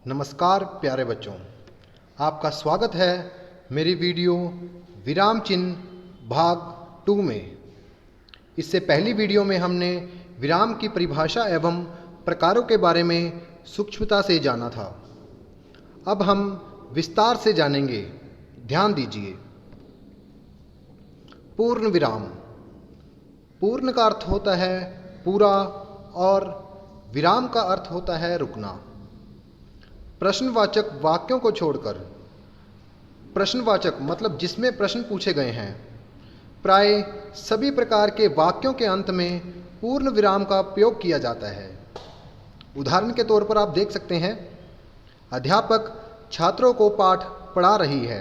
नमस्कार प्यारे बच्चों, आपका स्वागत है मेरी वीडियो विराम चिन्ह भाग 2 में। इससे पहली वीडियो में हमने विराम की परिभाषा एवं प्रकारों के बारे में सूक्ष्मता से जाना था। अब हम विस्तार से जानेंगे। ध्यान दीजिए। पूर्ण विराम। पूर्ण का अर्थ होता है पूरा और विराम का अर्थ होता है रुकना। प्रश्नवाचक वाक्यों को छोड़कर, प्रश्नवाचक मतलब जिसमें प्रश्न पूछे गए हैं, प्राय सभी प्रकार के वाक्यों के अंत में पूर्ण विराम का प्रयोग किया जाता है। उदाहरण के तौर पर आप देख सकते हैं, अध्यापक छात्रों को पाठ पढ़ा रही है।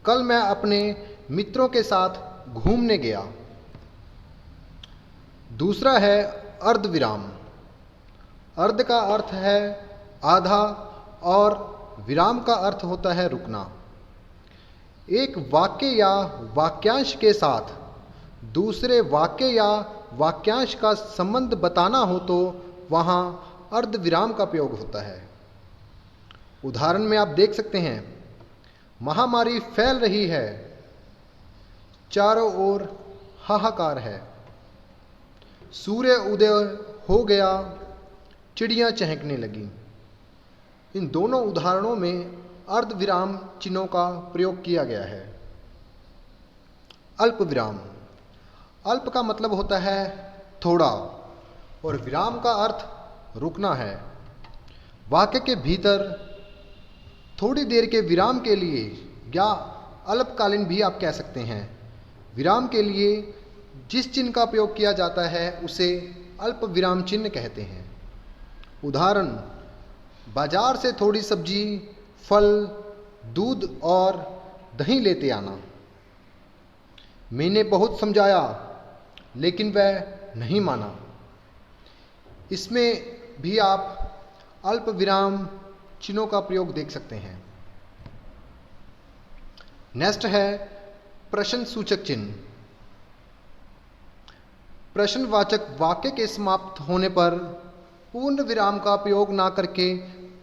कल मैं अपने मित्रों के साथ घूमने गया। दूसरा है अर्ध विराम। अर्ध का अर्थ है आधा और विराम का अर्थ होता है रुकना। एक वाक्य या वाक्यांश के साथ दूसरे वाक्य या वाक्यांश का संबंध बताना हो तो वहाँ अर्ध विराम का प्रयोग होता है। उदाहरण में आप देख सकते हैं, महामारी फैल रही है, चारों ओर हाहाकार है, सूर्य उदय हो गया, चिड़ियाँ चहकने लगीं। इन दोनों उदाहरणों में अर्ध विराम चिन्हों का प्रयोग किया गया है। अल्प विराम। अल्प का मतलब होता है थोड़ा और विराम का अर्थ रुकना है। वाक्य के भीतर थोड़ी देर के विराम के लिए या अल्पकालीन भी आप कह सकते हैं, विराम के लिए जिस चिन्ह का प्रयोग किया जाता है उसे अल्प विराम चिन्ह कहते हैं। उदाहरण, बाजार से थोड़ी सब्जी, फल, दूध और दही लेते आना। मैंने बहुत समझाया लेकिन वह नहीं माना। इसमें भी आप अल्प विराम चिन्हों का प्रयोग देख सकते हैं। नेक्स्ट है प्रश्न सूचक चिन्ह। प्रश्नवाचक वाक्य के समाप्त होने पर पूर्ण विराम का प्रयोग ना करके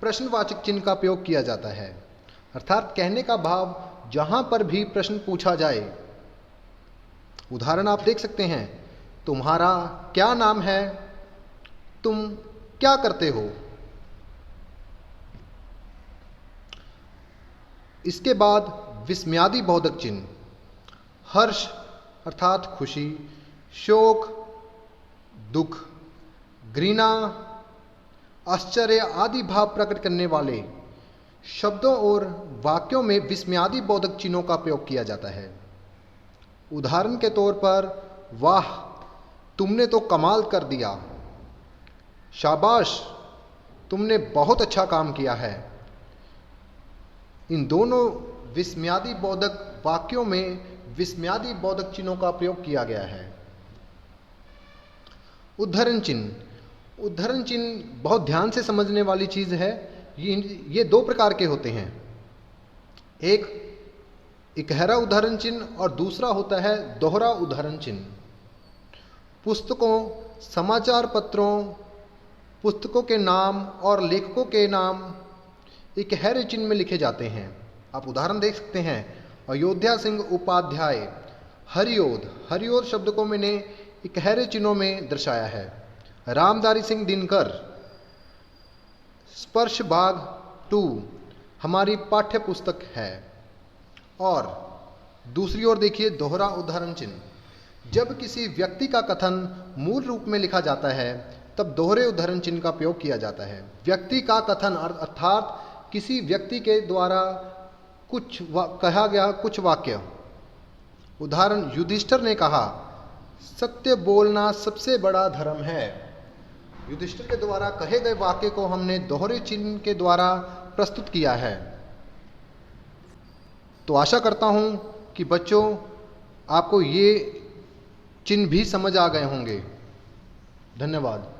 प्रश्नवाचक चिन्ह का प्रयोग किया जाता है। अर्थात कहने का भाव जहां पर भी प्रश्न पूछा जाए। उदाहरण आप देख सकते हैं, तुम्हारा क्या नाम है, तुम क्या करते हो। इसके बाद विस्मयादि बोधक चिन्ह। हर्ष अर्थात खुशी, शोक दुख, घृणा, आश्चर्य आदि भाव प्रकट करने वाले शब्दों और वाक्यों में विस्मयादि बोधक चिन्हों का प्रयोग किया जाता है। उदाहरण के तौर पर, वाह तुमने तो कमाल कर दिया, शाबाश तुमने बहुत अच्छा काम किया है। इन दोनों विस्मयादि बोधक वाक्यों में विस्मयादि बोधक चिन्हों का प्रयोग किया गया है। उद्धरण चिन्ह। उद्धरण चिन्ह बहुत ध्यान से समझने वाली चीज है। ये दो प्रकार के होते हैं, एक इकहरा उद्धरण चिन्ह और दूसरा होता है दोहरा उद्धरण चिन्ह। पुस्तकों, समाचार पत्रों, पुस्तकों के नाम और लेखकों के नाम इकहरे चिन्ह में लिखे जाते हैं। आप उदाहरण देख सकते हैं, अयोध्या सिंह उपाध्याय, हरिओद। हरिओद शब्द को मैंने इकहरे चिन्हों में दर्शाया है। रामधारी सिंह दिनकर। स्पर्श भाग 2 हमारी पाठ्य पुस्तक है। और दूसरी ओर देखिए दोहरा उदाहरण चिन्ह। जब किसी व्यक्ति का कथन मूल रूप में लिखा जाता है तब दोहरे उदाहरण चिन्ह का प्रयोग किया जाता है। व्यक्ति का कथन अर्थात किसी व्यक्ति के द्वारा कहा गया कुछ वाक्य। उदाहरण, युधिष्ठिर ने कहा, सत्य बोलना सबसे बड़ा धर्म है। युधिष्ठिर के द्वारा कहे गए वाक्य को हमने दोहरे चिन्ह के द्वारा प्रस्तुत किया है। तो आशा करता हूं कि बच्चों आपको ये चिन्ह भी समझ आ गए होंगे। धन्यवाद।